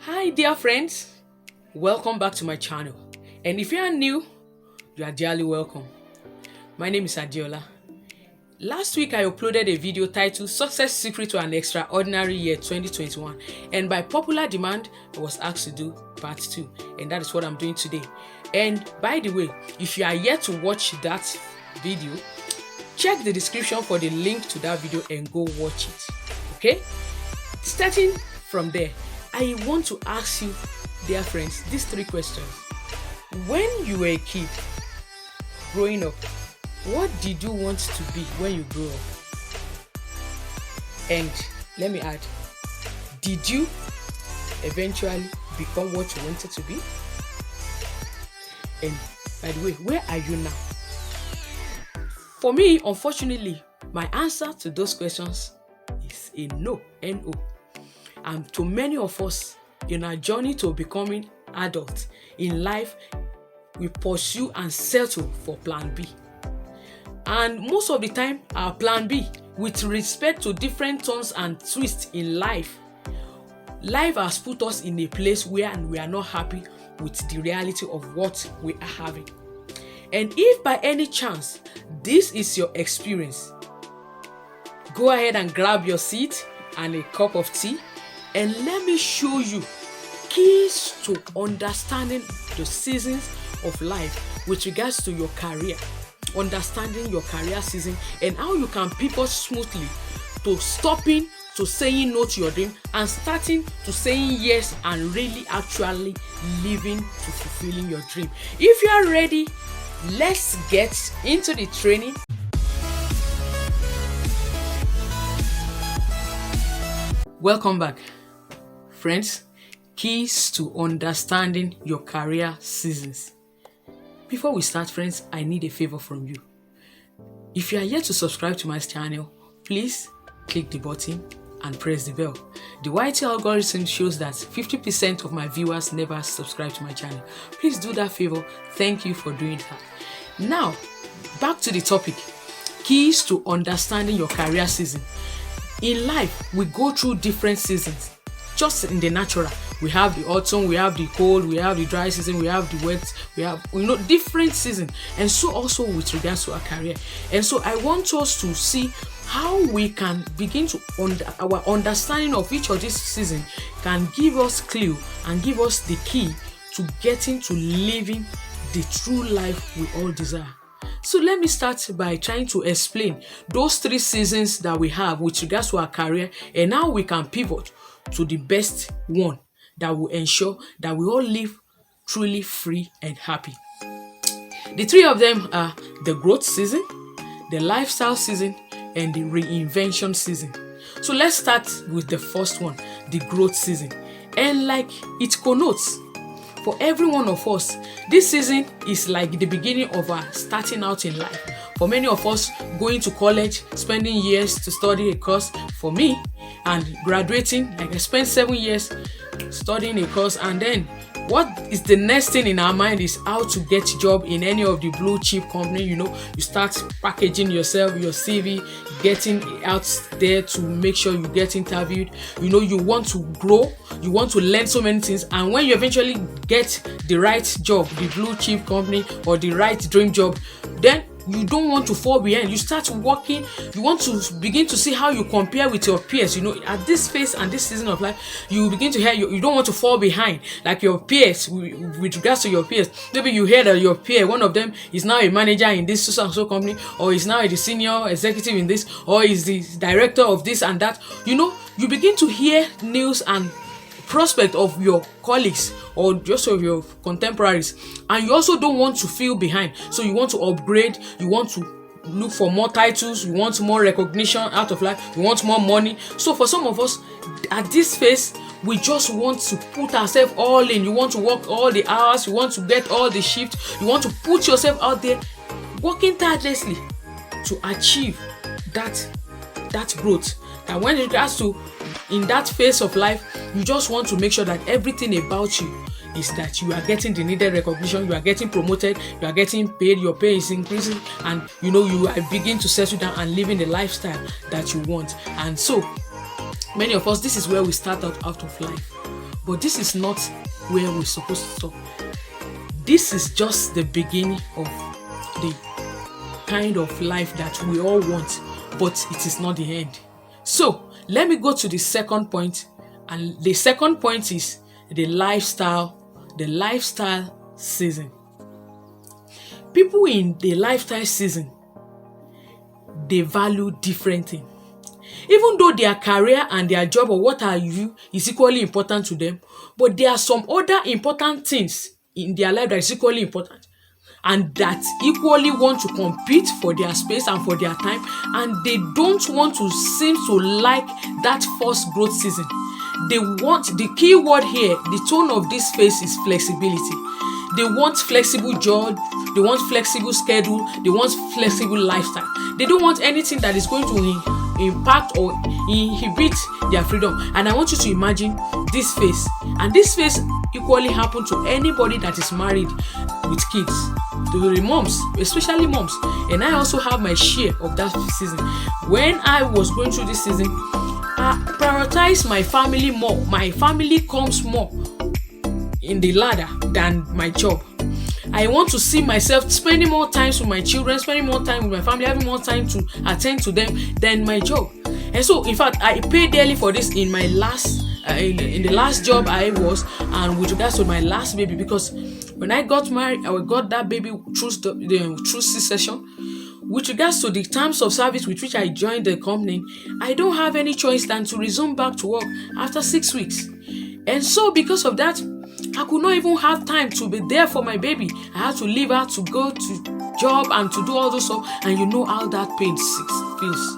Hi dear friends, welcome back to my channel, and if you are new, you are dearly welcome. My name is Adiola. Last week I uploaded a video titled Success Secret to an Extraordinary Year 2021, and by popular demand I was asked to do part 2, and that is what I'm doing today. And by the way, if you are yet to watch that video, check the description for the link to that video and go watch it. Okay? Starting from there, I want to ask you, dear friends, these 3 questions. When you were a kid, growing up, what did you want to be when you grew up? And let me add, did you eventually become what you wanted to be? And by the way, where are you now? For me, unfortunately, my answer to those questions is a no, N-O. And to many of us, in our journey to becoming adults in life, we pursue and settle for plan B. And most of the time, our plan B, with respect to different turns and twists in life has put us in a place where we are not happy with the reality of what we are having. And if by any chance this is your experience, go ahead and grab your seat and a cup of tea, and let me show you keys to understanding the seasons of life with regards to your career, understanding your career season, and how you can pivot smoothly to stopping to saying no to your dream and starting to saying yes and really actually living to fulfilling your dream. If you are ready, let's get into the training. Welcome back, friends. Keys to understanding your career seasons. Before we start, friends, I need a favor from you. If you are yet to subscribe to my channel, please click the button and press the bell. The YT algorithm shows that 50% of my viewers never subscribe to my channel. Please do that favor. Thank you for doing that. Now, back to the topic. Keys to understanding your career season. In life, we go through different seasons. Just in the natural, we have the autumn, we have the cold, we have the dry season, we have the wet, we have different seasons. And so also with regards to our career. And so I want us to see how we can begin to our understanding of each of these seasons can give us clue and give us the key to getting to living the true life we all desire. So let me start by trying to explain those 3 seasons that we have with regards to our career and how we can pivot to the best one that will ensure that we all live truly free and happy. The 3 of them are the growth season, the lifestyle season, and the reinvention season. So let's start with the first one, the growth season. And like it connotes, for every one of us, this season is like the beginning of our starting out in life. For many of us, going to college, spending years to study a course. For me, and graduating, like I spent 7 years studying a course, and then what is the next thing in our mind is how to get a job in any of the blue chip company. You start packaging yourself, your CV, getting out there to make sure you get interviewed. You want to grow, you want to learn so many things, and when you eventually get the right job, the blue chip company or the right dream job, then you don't want to fall behind. You start working. You want to begin to see how you compare with your peers. At this phase and this season of life, you begin to hear you don't want to fall behind like your peers. With regards to your peers, maybe you hear that your peer, one of them is now a manager in this so and so company, or is now the senior executive in this, or is the director of this and that. You begin to hear news and prospect of your colleagues or just of your contemporaries, and you also don't want to feel behind, so you want to upgrade, you want to look for more titles, you want more recognition out of life, you want more money. So for some of us at this phase, we just want to put ourselves all in. You want to work all the hours, you want to get all the shifts, you want to put yourself out there working tirelessly to achieve that growth. And when it regards to in that phase of life, you just want to make sure that everything about you is that you are getting the needed recognition, you are getting promoted, you are getting paid, your pay is increasing, and you are begin to settle down and living the lifestyle that you want. And so many of us, this is where we start out of life. But this is not where we're supposed to stop. This is just the beginning of the kind of life that we all want, but it is not the end. So let me go to the second point, and the second point is the lifestyle season. People in the lifestyle season, they value different things. Even though their career and their job or what are you is equally important to them, but there are some other important things in their life that is equally important and that equally want to compete for their space and for their time, and they don't want to seem to like that first growth season. They want, the key word here, the tone of this phase is flexibility. They want flexible job, they want flexible schedule, they want flexible lifestyle. They don't want anything that is going to impact or inhibit their freedom. And I want you to imagine this phase. And this phase equally happen to anybody that is married with kids. To the moms, especially moms. And I also have my share of that season. When I was going through this season, I prioritize my family more. My family comes more in the ladder than my job. I want to see myself spending more time with my children, spending more time with my family, having more time to attend to them than my job. And so, in fact, I paid dearly for this in my last, in the last job I was, and with regards to my last baby, because when I got married, I got that baby through C-section. With regards to the terms of service with which I joined the company, I don't have any choice than to resume back to work after 6 weeks. And so, because of that, I could not even have time to be there for my baby. I had to leave her to go to job and to do all those stuff. And you know how that pain feels.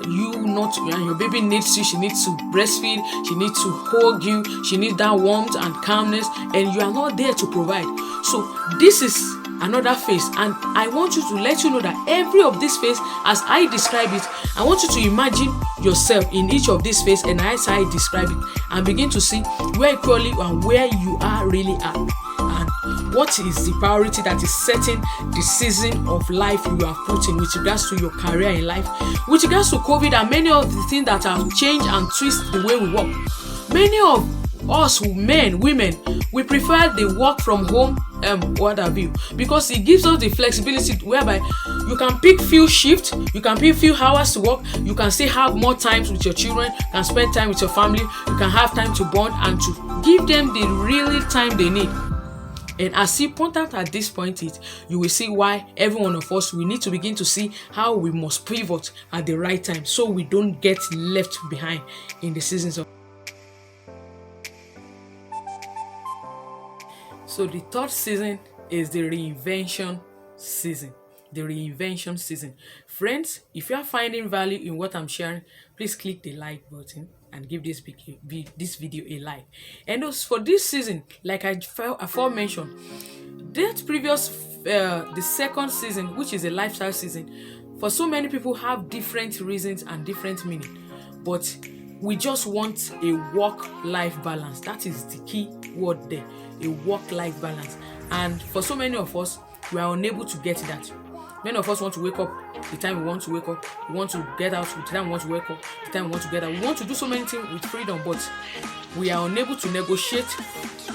And your baby needs you. She needs to breastfeed. She needs to hug you. She needs that warmth and calmness. And you are not there to provide. So this is another phase. And I want you to let you know that every of this phase, as I describe it, I want you to imagine yourself in each of these phases, and as I describe it, and begin to see where equally and where you are really at, and what is the priority that is setting the season of life you are putting with regards to your career in life, with regards to COVID and many of the things that have changed and twisted the way we work. Many of us men, women, we prefer the work from home what have you, because it gives us the flexibility whereby you can pick few shifts, you can pick few hours to work, you can still have more time with your children, you can spend time with your family, you can have time to bond and to give them the real time they need. And as important at this point is, you will see why every one of us, we need to begin to see how we must pivot at the right time so we don't get left behind in the seasons of. So the third season is the reinvention season. The reinvention season. Friends, if you are finding value in what I'm sharing, please click the like button and give this video a like. And also for this season, like I aforementioned, that previous the second season, which is a lifestyle season, for so many people have different reasons and different meaning. But we just want a work-life balance. That is the key word there. A work-life balance. And for so many of us, we are unable to get that. Many of us want to wake up the time we want to wake up. We want to get out the time we want to wake up, the time we want to get out. We want to do so many things with freedom, but we are unable to negotiate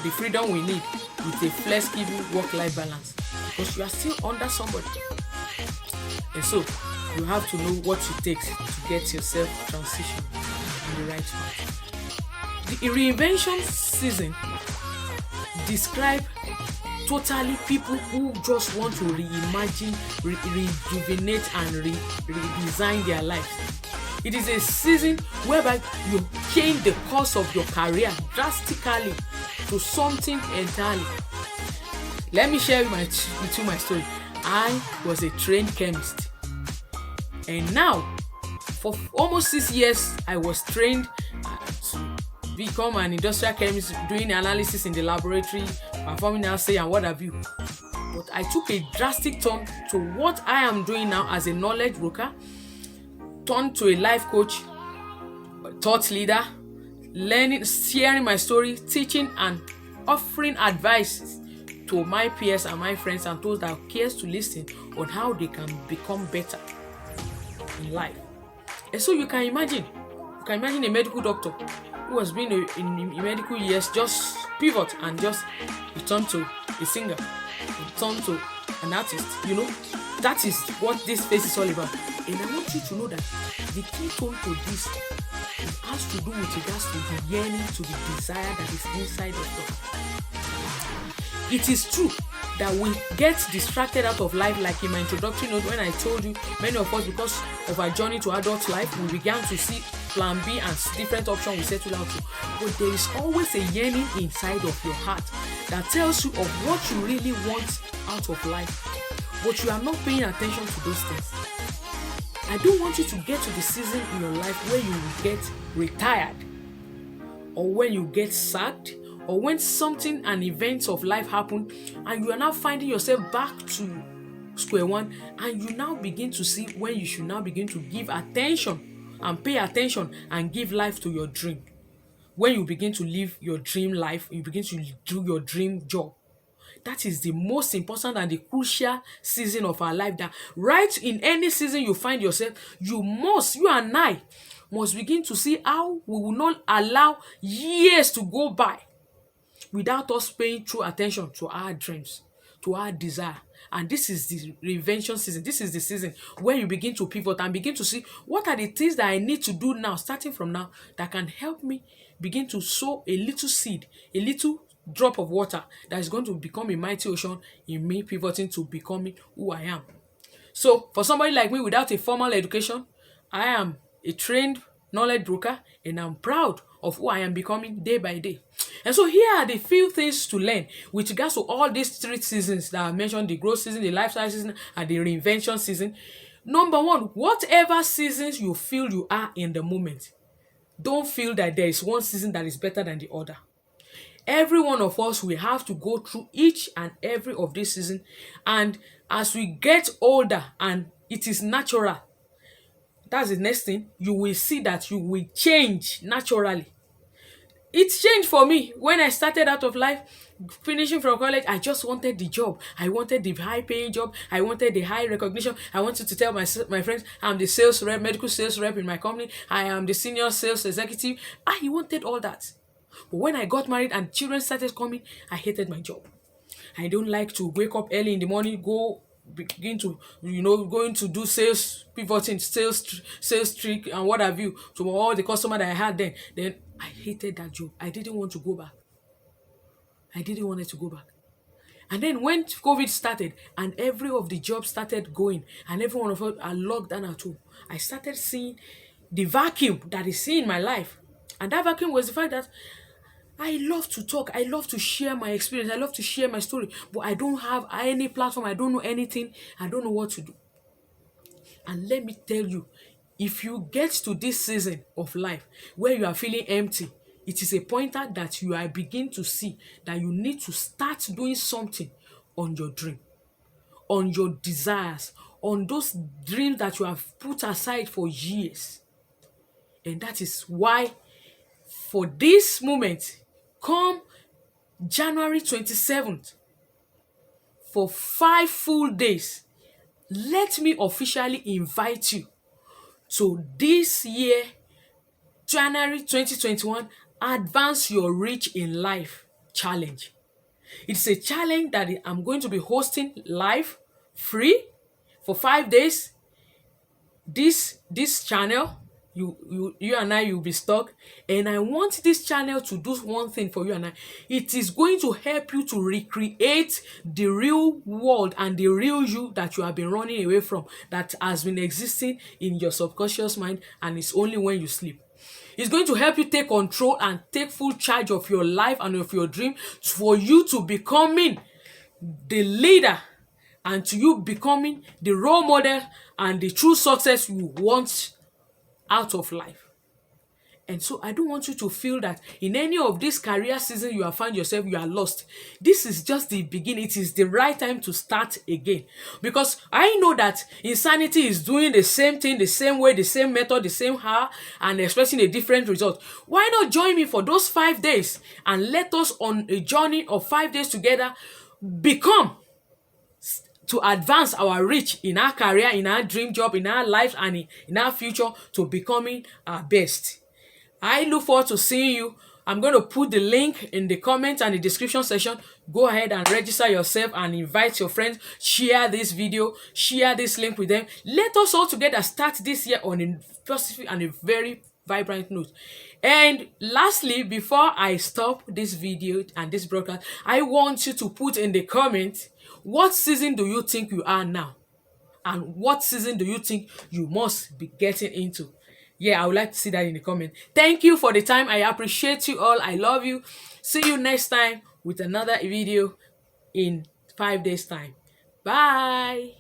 the freedom we need with a flexible work-life balance because you are still under somebody. And so you have to know what it takes to get yourself transition in the right path. The reinvention season describe totally people who just want to reimagine, rejuvenate and redesign their lives. It is a season whereby you change the course of your career drastically to something entirely. Let me share with you my story. I was a trained chemist, and now for almost 6 years I was trained to become an industrial chemist, doing analysis in the laboratory, performing assay and what have you. But I took a drastic turn to what I am doing now as a knowledge broker, turned to a life coach, thought leader, learning, sharing my story, teaching and offering advice to my peers and my friends and those that cares to listen on how they can become better in life. And so you can imagine a medical doctor who has been in medical years just pivot and just return to a singer, return to an artist. That is what this phase is all about. And I want you to know that the key tone to this has to do with regards to the yearning, to the desire that is inside of us. It is true that we get distracted out of life, like in my introductory note when I told you, many of us, because of our journey to adult life, we began to see plan B and different options we settle out to. But there is always a yearning inside of your heart that tells you of what you really want out of life, but you are not paying attention to those things. I don't want you to get to the season in your life where you get retired, or when you get sacked, or when something and events of life happen and you are now finding yourself back to square one, and you now begin to see when you should now begin to give attention and pay attention and give life to your dream. When you begin to live your dream life, you begin to do your dream job. That is the most important and the crucial season of our life, that right in any season you find yourself, you and I must begin to see how we will not allow years to go by without us paying true attention to our dreams, to our desire. And this is the reinvention season. This is the season where you begin to pivot and begin to see what are the things that I need to do now, starting from now, that can help me begin to sow a little seed, a little drop of water that is going to become a mighty ocean in me pivoting to becoming who I am. So for somebody like me without a formal education, I am a trained knowledge broker, and I'm proud of who I am becoming day by day. And so here are the few things to learn with regards to all these three seasons that I mentioned: the growth season, the lifestyle season, and the reinvention season. Number one, whatever seasons you feel you are in the moment, don't feel that there is one season that is better than the other. Every one of us will have to go through each and every of these seasons, and as we get older, and it is natural, that's the next thing, you will see that you will change naturally. It changed for me when I started out of life. Finishing from college, I just wanted the job. I wanted the high paying job. I wanted the high recognition. I wanted to tell my friends I'm the sales rep, medical sales rep in my company. I am the senior sales executive. I wanted all that. But when I got married and children started coming, I hated my job. I don't like to wake up early in the morning, begin to going to do sales, pivoting, sales trick and what have you to all the customer that I had then I hated that job. I didn't want to go back. And then when COVID started and every of the jobs started going and every one of us are locked down at home, I started seeing the vacuum that is in my life. And that vacuum was the fact that I love to talk. I love to share my experience. I love to share my story. But I don't have any platform. I don't know anything. I don't know what to do. And let me tell you, if you get to this season of life where you are feeling empty, it is a pointer that you are beginning to see that you need to start doing something on your dream, on your desires, on those dreams that you have put aside for years. And that is why for this moment, come January 27th, for 5 full days, let me officially invite you to this year, January 2021, Advance Your Reach in Life challenge. It's a challenge that I'm going to be hosting live, free, for 5 days. This channel, you and I will be stuck, and I want this channel to do one thing for you and I. It is going to help you to recreate the real world and the real you that you have been running away from, that has been existing in your subconscious mind, and it's only when you sleep. It's going to help you take control and take full charge of your life and of your dream, for you to becoming the leader and to you becoming the role model and the true success you want out of life. And so I don't want you to feel that in any of this career season you have found yourself, you are lost. This is just the beginning. It is the right time to start again. Because I know that insanity is doing the same thing, the same way, the same method, the same how, and expecting a different result. Why not join me for those 5 days and let us on a journey of 5 days together to advance our reach in our career, in our dream job, in our life, and in our future, to becoming our best. I look forward to seeing you. I'm going to put the link in the comment and the description section. Go ahead and register yourself and invite your friends. Share this video, share this link with them. Let us all together start this year on a positive and a very vibrant note. And lastly, before I stop this video and this broadcast, I want you to put in the comment, what season do you think you are now? And what season do you think you must be getting into? Yeah, I would like to see that in the comment. Thank you for the time. I appreciate you all. I love you. See you next time with another video in 5 days time. Bye.